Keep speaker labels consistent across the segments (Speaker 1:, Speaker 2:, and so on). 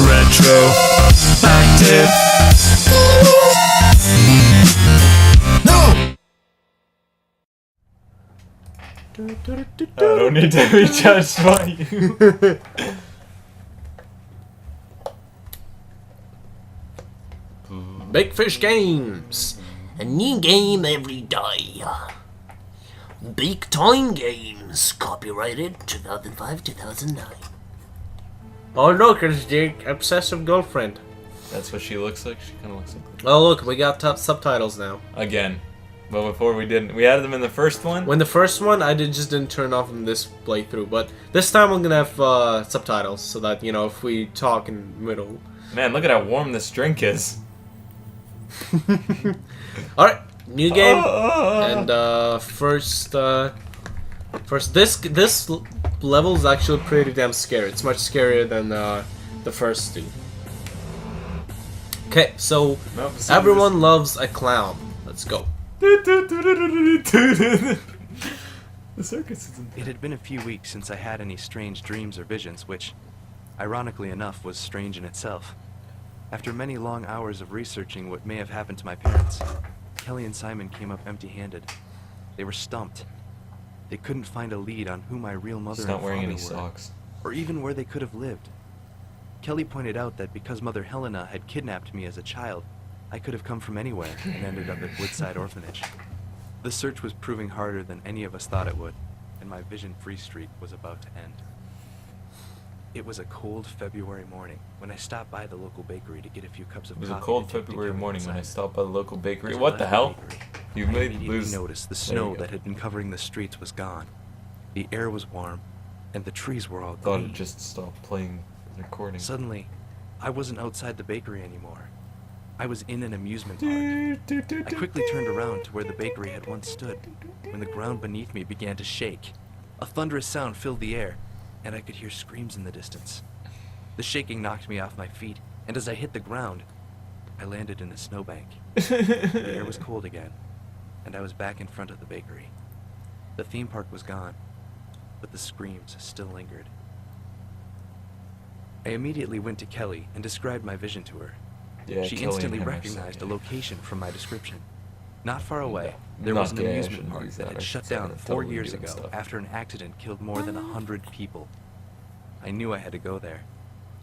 Speaker 1: Retroactive. No!
Speaker 2: I don't need to be judged by you.
Speaker 3: Big Fish Games. A new game every day. Big Time Games. Copyrighted 2005-2009. Oh look, it's the obsessive girlfriend.
Speaker 2: That's what she looks like? She kind of looks like that.
Speaker 3: Oh look, we got top subtitles now.
Speaker 2: Again. But before we didn't. We added them in the first one?
Speaker 3: When the first one, I just didn't turn off in this playthrough. But this time I'm gonna have subtitles so that, you know, if we talk in the middle.
Speaker 2: Man, look at how warm this drink is.
Speaker 3: Alright, new game. And first this level is actually pretty damn scary. It's much scarier than the first two. Okay, so everyone loves a clown. Let's go.
Speaker 2: The circus is
Speaker 4: It had been a few weeks since I had any strange dreams or visions, which, ironically enough, was strange in itself. After many long hours of researching what may have happened to my parents, Kelly and Simon came up empty-handed. They were stumped. They couldn't find a lead on who my real mother
Speaker 2: He's
Speaker 4: and
Speaker 2: not wearing
Speaker 4: father
Speaker 2: any
Speaker 4: were,
Speaker 2: socks.
Speaker 4: or even where they could have lived. Kelly pointed out that because Mother Helena had kidnapped me as a child, I could have come from anywhere and ended up at Woodside Orphanage. The search was proving harder than any of us thought it would, and my vision-free streak was about to end. It was a cold February morning when I stopped by the local bakery to get a few cups of
Speaker 2: It was
Speaker 4: coffee.
Speaker 2: a cold
Speaker 4: to take to
Speaker 2: February
Speaker 4: Kelly
Speaker 2: morning when I
Speaker 4: inside.
Speaker 2: stopped by the local bakery.
Speaker 4: As I
Speaker 2: What the
Speaker 4: left
Speaker 2: hell?
Speaker 4: bakery,
Speaker 2: You
Speaker 4: I
Speaker 2: made
Speaker 4: immediately
Speaker 2: lose.
Speaker 4: noticed the
Speaker 2: There you
Speaker 4: snow
Speaker 2: go.
Speaker 4: that had been covering the streets was gone. The air was warm, and the trees were all
Speaker 2: Thought it
Speaker 4: green.
Speaker 2: just stopped playing recording.
Speaker 4: Suddenly, I wasn't outside the bakery anymore. I was in an amusement park. I quickly turned around to where the bakery had once stood, when the ground beneath me began to shake. A thunderous sound filled the air, and I could hear screams in the distance. The shaking knocked me off my feet, and as I hit the ground, I landed in a snowbank. The air was cold again, and I was back in front of the bakery. The theme park was gone, but the screams still lingered. I immediately went to Kelly and described my vision to her.
Speaker 2: Yeah,
Speaker 4: She
Speaker 2: Kelly and
Speaker 4: instantly
Speaker 2: him are
Speaker 4: recognized
Speaker 2: so
Speaker 4: a
Speaker 2: gay.
Speaker 4: location from my description. Not far away,
Speaker 2: No,
Speaker 4: there
Speaker 2: not
Speaker 4: was an
Speaker 2: gay, I
Speaker 4: amusement
Speaker 2: shouldn't
Speaker 4: park
Speaker 2: use
Speaker 4: that
Speaker 2: that. I
Speaker 4: had shut
Speaker 2: should say
Speaker 4: down
Speaker 2: they're
Speaker 4: 4
Speaker 2: totally
Speaker 4: years
Speaker 2: doing
Speaker 4: ago
Speaker 2: stuff.
Speaker 4: after an accident killed more than 100 people. I knew I had to go there.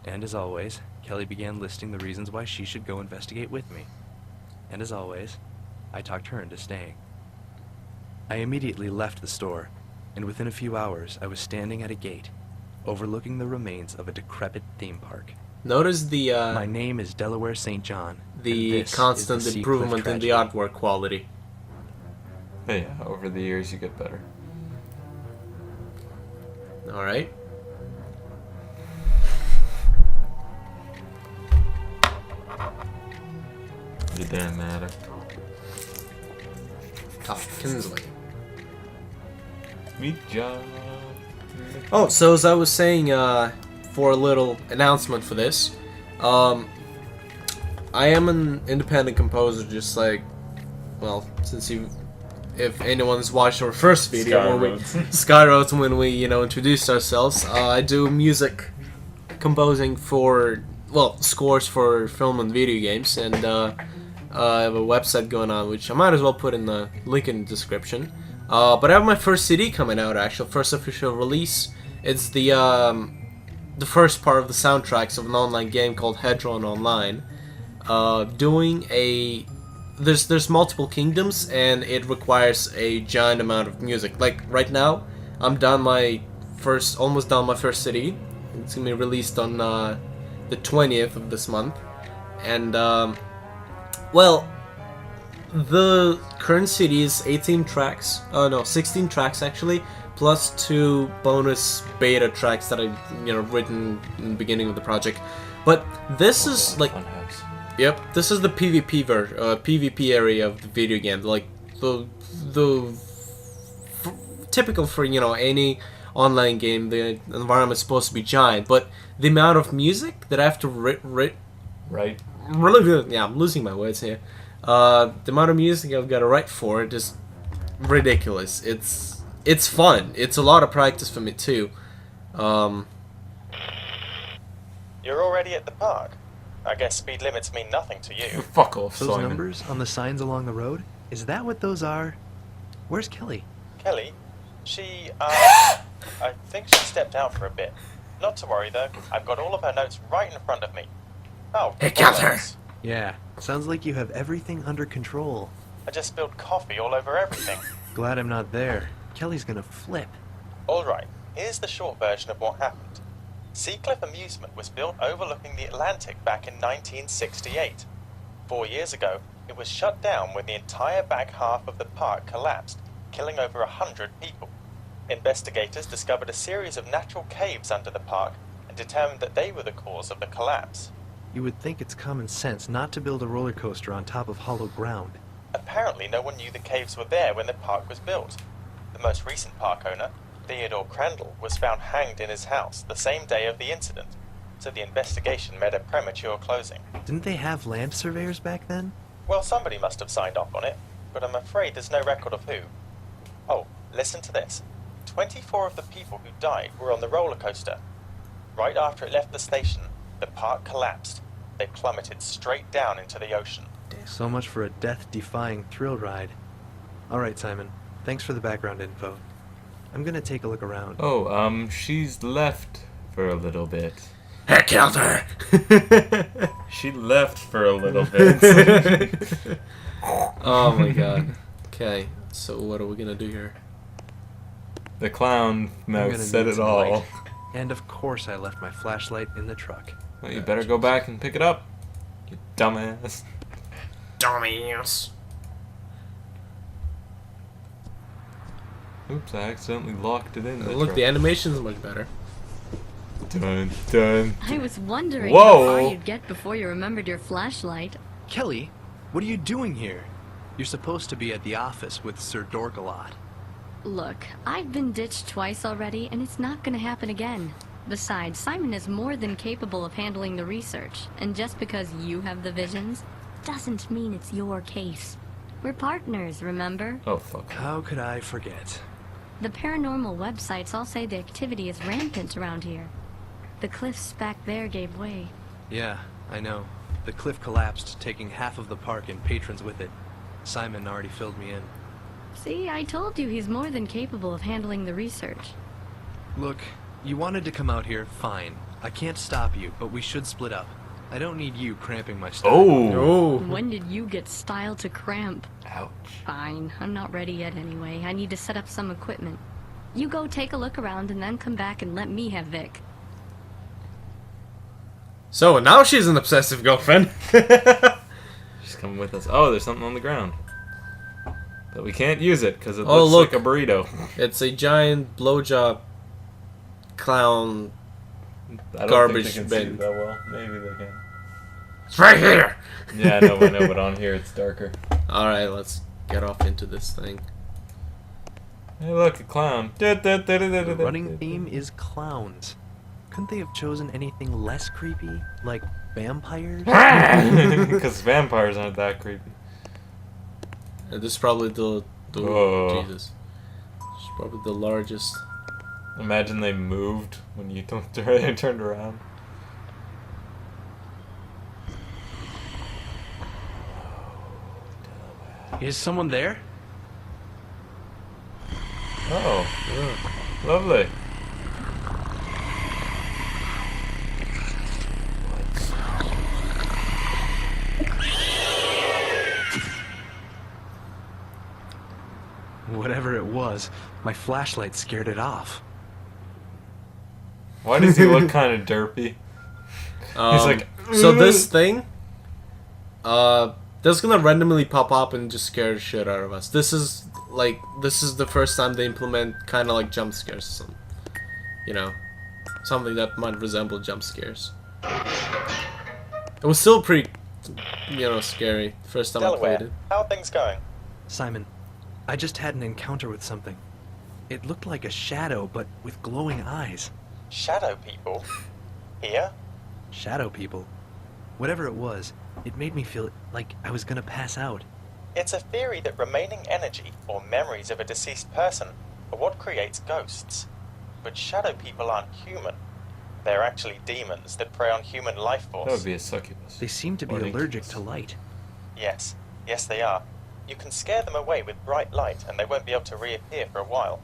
Speaker 4: And as always, Kelly began listing the reasons why she should go investigate with me. And as always, I talked her into staying. I immediately left the store, and within a few hours I was standing at a gate, overlooking the remains of a decrepit theme park.
Speaker 3: Notice the
Speaker 4: My name is Delaware St John. and this is
Speaker 3: constant
Speaker 4: the Sea
Speaker 3: improvement
Speaker 4: Cliff
Speaker 3: in the
Speaker 4: tragedy.
Speaker 3: artwork quality.
Speaker 2: But yeah, over the years you get better.
Speaker 3: Alright.
Speaker 2: It didn't matter.
Speaker 3: Top Kinsley.
Speaker 2: Meet John.
Speaker 3: Oh, so as I was saying, for a little announcement for this, I am an independent composer, just like, well, since if anyone's watched our first video, Skyroads, when we, you know, introduced ourselves, I do music composing for, well, scores for film and video games, and I have a website going on, which I might as well put in the link in the description. But I have my first CD coming out, actually, first official release. It's the first part of the soundtracks of an online game called Hedron Online. Doing a there's multiple kingdoms, and it requires a giant amount of music. Like right now, I'm almost done my first CD. It's gonna be released on the 20th of this month, and well, the current CD is 18 tracks. Oh no, 16 tracks actually, plus 2 bonus beta tracks that I written in the beginning of the project. But this is like, yep, this is the PvP PvP area of the video game, like the typical for any online game. The environment's supposed to be giant, but the amount of music that I have to
Speaker 2: Right.
Speaker 3: really good. Yeah, I'm losing my words here. The amount of music I've got to write for it is ridiculous. It's fun. It's a lot of practice for me too.
Speaker 1: You're already at the park. I guess speed limits mean nothing to you.
Speaker 2: Fuck off,
Speaker 4: Those
Speaker 2: Simon.
Speaker 4: numbers on the signs along the road? Is that what those are? Where's Kelly?
Speaker 1: Kelly? She, I think she stepped out for a bit. Not to worry, though. I've got all of her notes right in front of me. Oh,
Speaker 3: Hey, killed her.
Speaker 1: notes.
Speaker 4: Yeah, sounds like you have everything under control.
Speaker 1: I just spilled coffee all over everything.
Speaker 4: Glad I'm not there. Kelly's gonna flip.
Speaker 1: Alright, here's the short version of what happened. Seacliff Amusement was built overlooking the Atlantic back in 1968. 4 years ago, it was shut down when the entire back half of the park collapsed, killing over 100 people. Investigators discovered a series of natural caves under the park and determined that they were the cause of the collapse.
Speaker 4: You would think it's common sense not to build a roller coaster on top of hollow ground.
Speaker 1: Apparently, no one knew the caves were there when the park was built. The most recent park owner, Theodore Crandall, was found hanged in his house the same day of the incident, so the investigation met a premature closing.
Speaker 4: Didn't they have land surveyors back then?
Speaker 1: Well, somebody must have signed off on it, but I'm afraid there's no record of who. Oh, listen to this. 24 of the people who died were on the roller coaster. Right after it left the station, the park collapsed. They plummeted straight down into the ocean.
Speaker 4: So much for a death-defying thrill ride. Alright, Simon. Thanks for the background info. I'm gonna take a look around.
Speaker 2: Oh, she's left for a little bit.
Speaker 3: I killed her.
Speaker 2: She left for a little bit.
Speaker 3: Oh my god. Okay, so what are we gonna do here?
Speaker 2: The clown
Speaker 4: I'm
Speaker 2: mouth
Speaker 4: gonna
Speaker 2: said
Speaker 4: need
Speaker 2: it
Speaker 4: some
Speaker 2: all.
Speaker 4: light. And of course I left my flashlight in the truck.
Speaker 2: Well, you better go back and pick it up, you dumbass.
Speaker 3: Dumbass.
Speaker 2: Oops, I accidentally locked it in. the
Speaker 3: Look,
Speaker 2: truck.
Speaker 3: the animation's much better.
Speaker 2: Dun, dun.
Speaker 5: I was wondering
Speaker 2: Whoa.
Speaker 5: how far you'd get before you remembered your flashlight.
Speaker 4: Kelly, what are you doing here? You're supposed to be at the office with Sir Dorkalot.
Speaker 5: Look, I've been ditched twice already, and it's not gonna happen again. Besides, Simon is more than capable of handling the research, and just because you have the visions, doesn't mean it's your case. We're partners, remember?
Speaker 2: Oh, fuck.
Speaker 4: How could I forget?
Speaker 5: The paranormal websites all say the activity is rampant around here. The cliffs back there gave way.
Speaker 4: Yeah, I know. The cliff collapsed, taking half of the park and patrons with it. Simon already filled me in.
Speaker 5: See, I told you he's more than capable of handling the research.
Speaker 4: Look, you wanted to come out here, fine. I can't stop you, but we should split up. I don't need you cramping my style.
Speaker 2: Oh!
Speaker 3: Oh.
Speaker 5: When did you get style to cramp?
Speaker 2: Ouch.
Speaker 5: Fine, I'm not ready yet anyway. I need to set up some equipment. You go take a look around and then come back and let me have Vic.
Speaker 3: So now she's an obsessive girlfriend.
Speaker 2: She's coming with us. Oh, there's something on the ground. But we can't use it because it
Speaker 3: Oh,
Speaker 2: looks
Speaker 3: look.
Speaker 2: like a burrito.
Speaker 3: It's a giant blowjob clown.
Speaker 2: I don't
Speaker 3: Garbage
Speaker 2: think they can
Speaker 3: bin.
Speaker 2: see that well. Maybe they can.
Speaker 3: It's right here.
Speaker 2: Yeah, I know, but on here it's darker.
Speaker 3: All right, let's get off into this thing.
Speaker 2: Hey, look, a clown.
Speaker 4: The running theme is clowns. Couldn't they have chosen anything less creepy? Like vampires?
Speaker 2: Because vampires aren't that creepy.
Speaker 3: And this is probably the
Speaker 2: Whoa.
Speaker 3: Jesus. This is probably the largest.
Speaker 2: Imagine they moved when you they turned around.
Speaker 4: Is someone there?
Speaker 2: Oh, lovely.
Speaker 4: Whatever it was, my flashlight scared it off.
Speaker 2: Why does he look kind of derpy? He's like,
Speaker 3: so this thing, that's gonna randomly pop up and just scare the shit out of us. This is the first time they implement kind of like jump scares, some, you know, something that might resemble jump scares. It was still pretty, scary first time I
Speaker 1: Delaware,
Speaker 3: played it.
Speaker 1: how are things going?
Speaker 4: Simon, I just had an encounter with something. It looked like a shadow, but with glowing eyes.
Speaker 1: Shadow people? Here?
Speaker 4: Shadow people. Whatever it was, it made me feel like I was gonna pass out.
Speaker 1: It's a theory that remaining energy, or memories of a deceased person, are what creates ghosts. But shadow people aren't human. They're actually demons that prey on human life
Speaker 2: That would
Speaker 1: force.
Speaker 2: be a succubus.
Speaker 4: They seem to be
Speaker 2: Or an
Speaker 4: allergic
Speaker 2: incubus.
Speaker 4: to light.
Speaker 1: Yes, yes they are. You can scare them away with bright light and they won't be able to reappear for a while.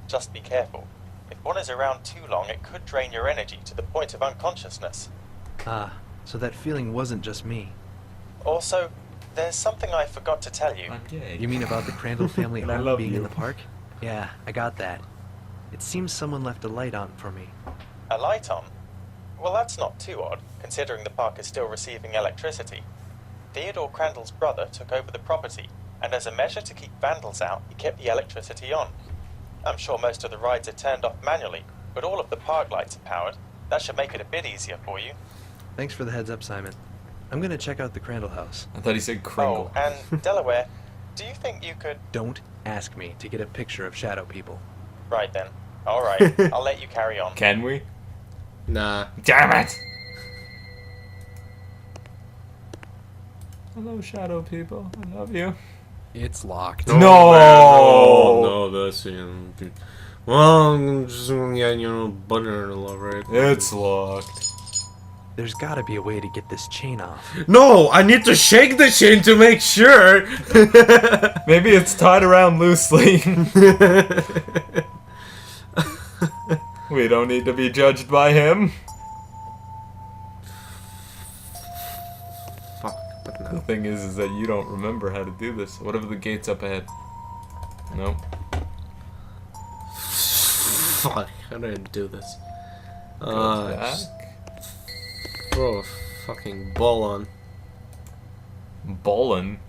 Speaker 1: Just be careful. If one is around too long, it could drain your energy to the point of unconsciousness.
Speaker 4: Ah, so that feeling wasn't just me.
Speaker 1: Also, there's something I forgot to tell you.
Speaker 2: I'm gay.
Speaker 4: You mean about the Crandall family
Speaker 2: And I
Speaker 4: home
Speaker 2: love
Speaker 4: being
Speaker 2: you.
Speaker 4: in the park? Yeah, I got that. It seems someone left a light on for me.
Speaker 1: A light on? Well, that's not too odd, considering the park is still receiving electricity. Theodore Crandall's brother took over the property, and as a measure to keep vandals out, he kept the electricity on. I'm sure most of the rides are turned off manually, but all of the park lights are powered. That should make it a bit easier for you.
Speaker 4: Thanks for the heads up, Simon. I'm gonna check out the Crandall house.
Speaker 2: I thought he said Kringle.
Speaker 1: Oh, and Delaware, do you think you could...
Speaker 4: Don't ask me to get a picture of shadow people.
Speaker 1: Right then. Alright, I'll let you carry on.
Speaker 2: Can we?
Speaker 3: Nah.
Speaker 2: Damn it! Hello, shadow people. I love you.
Speaker 4: It's locked.
Speaker 2: No!
Speaker 3: No, that's well, I'm just gonna get butter and all right.
Speaker 2: It's locked.
Speaker 4: There's gotta be a way to get this chain off.
Speaker 3: No, I need to shake the chain to make sure.
Speaker 2: Maybe it's tied around loosely. We don't need to be judged by him.
Speaker 3: Fuck, but
Speaker 2: The
Speaker 3: no.
Speaker 2: thing is that you don't remember how to do this. What are the gates up ahead? Nope.
Speaker 3: Fuck, how do I do this?
Speaker 2: Goes back.
Speaker 3: Just throw a fucking ball on.
Speaker 2: Ballin'.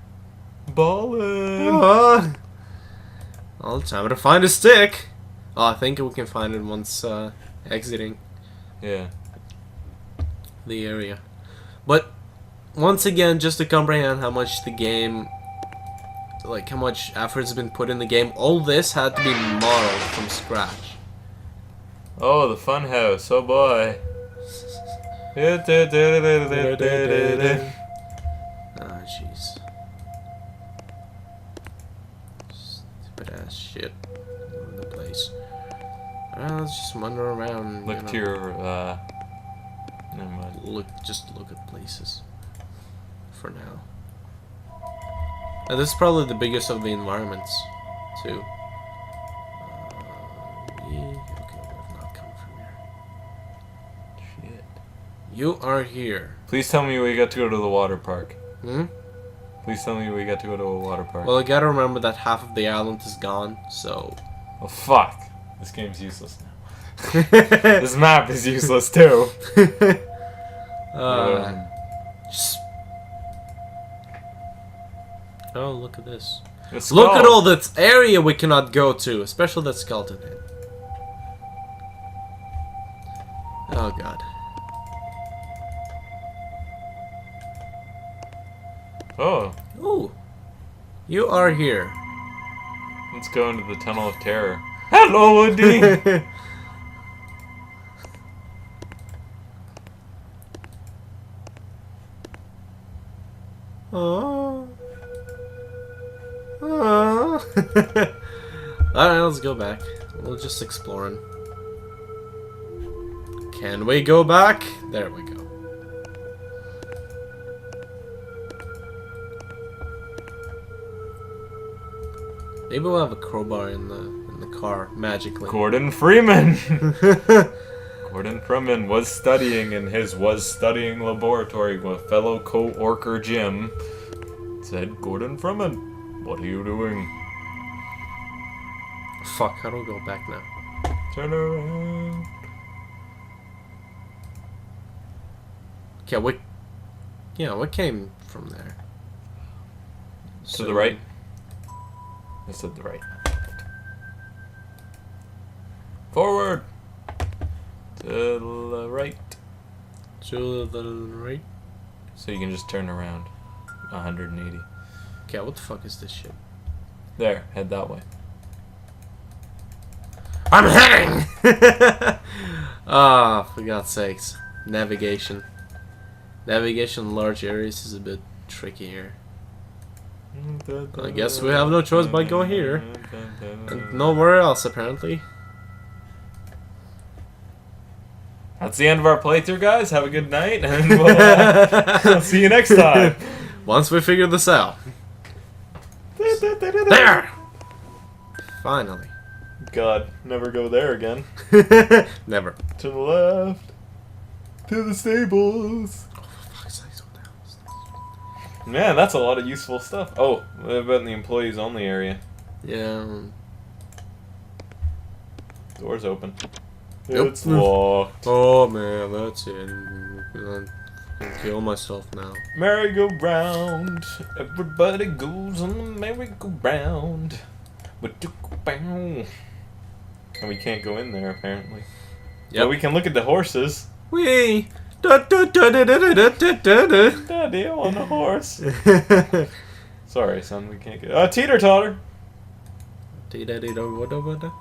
Speaker 2: Ballin'.
Speaker 3: Well, time to find a stick. Oh, I think we can find it once exiting
Speaker 2: Yeah.
Speaker 3: the area. But once again, just to comprehend how much the game, like how much effort has been put in the game, all this had to be modeled from scratch.
Speaker 2: Oh, the fun house. Oh boy.
Speaker 3: Ah, jeez. Stupid ass shit. All over the place. Let's just wander around.
Speaker 2: Look to your, never mind.
Speaker 3: Just look at places. For now. And this is probably the biggest of the environments, too. Yeah, okay, we have not come from here.
Speaker 2: Shit.
Speaker 3: You are here.
Speaker 2: Please tell me we got to go to the water park.
Speaker 3: Hmm?
Speaker 2: Please tell me we got to go to a water park.
Speaker 3: Well, I gotta remember that half of the island is gone, so...
Speaker 2: Oh, fuck. This game's useless now. This map is useless too.
Speaker 3: Just... Oh, look at this.
Speaker 2: It's
Speaker 3: Look at
Speaker 2: skull.
Speaker 3: all that area we cannot go to, especially that skeleton head. Oh god.
Speaker 2: Oh,
Speaker 3: Ooh. You are here.
Speaker 2: let's go into the Tunnel of Terror. Hello, Woody!
Speaker 3: Oh. Oh. Alright, let's go back. We'll just exploring. Can we go back? There we go. Maybe we'll have a crowbar in the car magically.
Speaker 2: Gordon Freeman! Gordon Freeman was studying in his studying laboratory with fellow co-worker Jim. Said, Gordon Freeman, what are you doing?
Speaker 3: Fuck, how do we go back now?
Speaker 2: Turn around.
Speaker 3: Okay, what came from there?
Speaker 2: To the right. It's to the right. Forward! To the right.
Speaker 3: To the right?
Speaker 2: So you can just turn around 180.
Speaker 3: Okay, what the fuck is this shit?
Speaker 2: There, head that way.
Speaker 3: I'm heading! Ah, for God's sakes. Navigation. Navigation in large areas is a bit tricky here. I guess we have no choice but go here. And nowhere else, apparently.
Speaker 2: I That's the end of our playthrough, guys. Have a good night, and we'll see you next time.
Speaker 3: Once we figure this out. There! Finally.
Speaker 2: God, never go there again.
Speaker 3: Never.
Speaker 2: To the left. To the stables. Man, that's a lot of useful stuff. Oh, what about in the employees only area?
Speaker 3: Yeah.
Speaker 2: Door's open.
Speaker 3: Nope.
Speaker 2: It's locked.
Speaker 3: Oh man, that's it. I'm gonna kill myself now.
Speaker 2: Merry-go-round. Everybody goes on the merry-go-round. And we can't go in there, apparently.
Speaker 3: Yeah,
Speaker 2: But we can look at the horses.
Speaker 3: Wee! Da-da-da-da-da-da-da-da-da.
Speaker 2: Daddy, I want a horse. Sorry, son, we can't get... teeter-totter.
Speaker 3: Da-da-da-da-da-da-da.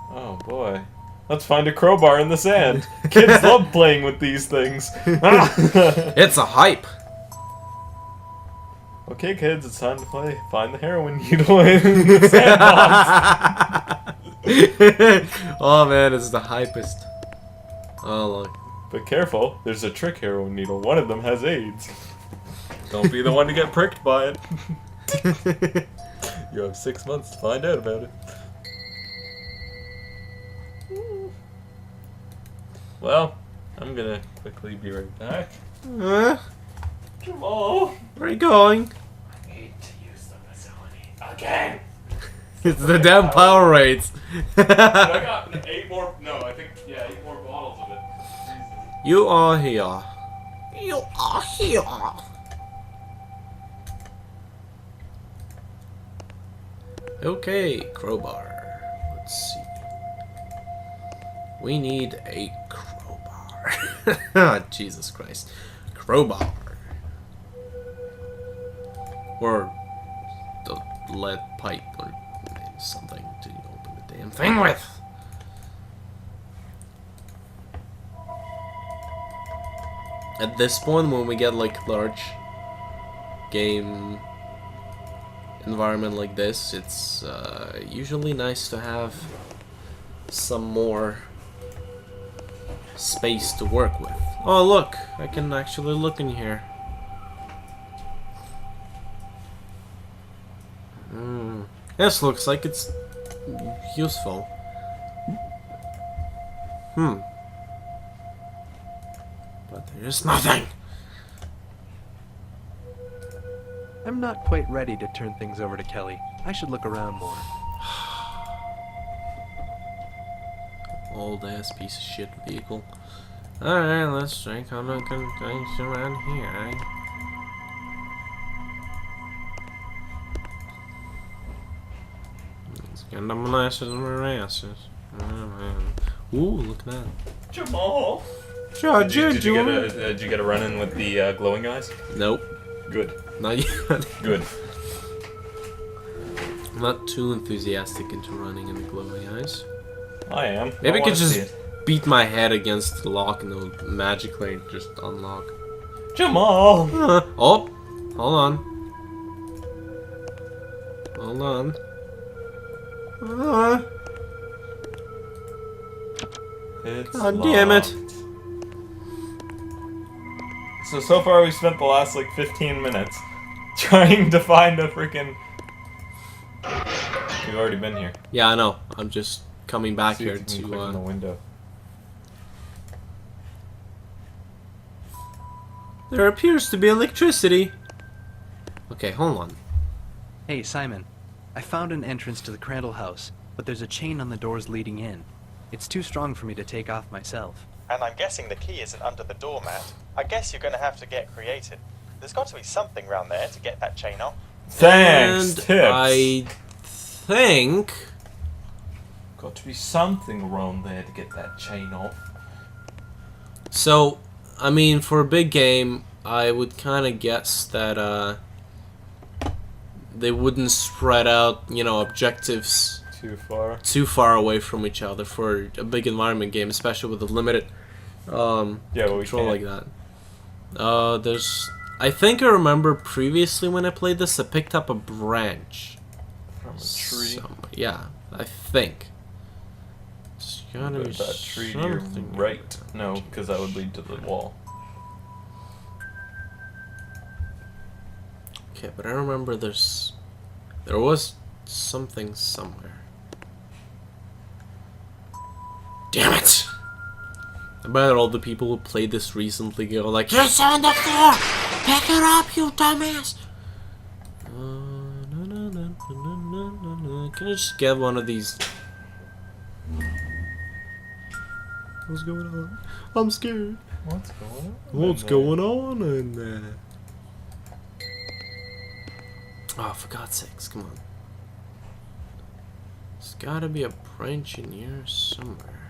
Speaker 2: Oh, boy. Let's find a crowbar in the sand. Kids love playing with these things.
Speaker 3: It's a hype.
Speaker 2: Okay, kids, it's time to play. Find the heroin needle in the sandbox.
Speaker 3: Oh man, it's the hypest. Oh look.
Speaker 2: But careful, there's a trick heroin needle. One of them has AIDS. Don't be the one to get pricked by it. You have 6 months to find out about it. Well, I'm gonna quickly be right back. Jamal!
Speaker 3: Where are you going?
Speaker 2: I need to use the facility again!
Speaker 3: It's the damn power rates.
Speaker 2: I got 8 more, no, I think, yeah, 8 more bottles of it.
Speaker 3: You are here. You are here. Okay, crowbar. Let's see. We need a crowbar. Jesus Christ. Crowbar. Or the lead pipe or something to open the damn thing with. At this point, when we get like large game environment like this, it's usually nice to have some more space to work with. Oh look, I can actually look in here. This looks like it's useful. But there's nothing.
Speaker 4: I'm not quite ready to turn things over to Kelly. I should look around more.
Speaker 3: Old ass piece of shit vehicle. Alright, let's check on the things around here, eh? Let's get the molasses and molasses. Oh man. Ooh, look at that.
Speaker 2: Jamal!
Speaker 3: Did
Speaker 2: Did you get a run-in with the glowing guys?
Speaker 3: Nope.
Speaker 2: Good.
Speaker 3: Not yet.
Speaker 2: Good.
Speaker 3: I'm not too enthusiastic into running in the glowing eyes.
Speaker 2: I am.
Speaker 3: Maybe I could
Speaker 2: wanna see
Speaker 3: just
Speaker 2: it.
Speaker 3: beat my head against the lock and it'll magically just unlock.
Speaker 2: Jamal!
Speaker 3: Oh! Hold on. Hold on.
Speaker 2: It's
Speaker 3: God damn it.
Speaker 2: locked. So far we spent the last like 15 minutes trying to find a freaking... We've already been here.
Speaker 3: Yeah, I know. I'm just coming back
Speaker 2: See
Speaker 3: here
Speaker 2: if you can click on the
Speaker 3: to,
Speaker 2: window.
Speaker 3: there appears to be electricity. Okay, hold on.
Speaker 4: Hey, Simon. I found an entrance to the Crandall house, but there's a chain on the doors leading in. It's too strong for me to take off myself.
Speaker 1: And I'm guessing the key isn't under the doormat. I guess you're gonna have to get creative. There's got to be something around there to get that chain off.
Speaker 2: Thanks,
Speaker 3: And
Speaker 2: tips!
Speaker 3: I think...
Speaker 2: Got to be something around there to get that chain off.
Speaker 3: So, I mean, for a big game, I would kind of guess that, they wouldn't spread out, you know, objectives
Speaker 2: Too far.
Speaker 3: away from each other for a big environment game, especially with a limited
Speaker 2: Yeah, but we
Speaker 3: control like
Speaker 2: can't.
Speaker 3: that. There's... I think I remember previously when I played this, I picked up a branch.
Speaker 2: From a tree.
Speaker 3: Yeah, I think. Just gotta be
Speaker 2: That tree to your
Speaker 3: something.
Speaker 2: right. No, because that would lead to the wall.
Speaker 3: Okay, but I remember there was something somewhere. Damn it! I bet all the people who played this recently go like, "It's on the floor! Pick it up, you dumbass!" Can I just get one of these? What's going on? I'm scared.
Speaker 2: What's going on?
Speaker 3: What's going on in there? Oh, for God's sakes, come on. There's gotta be a branch in here somewhere.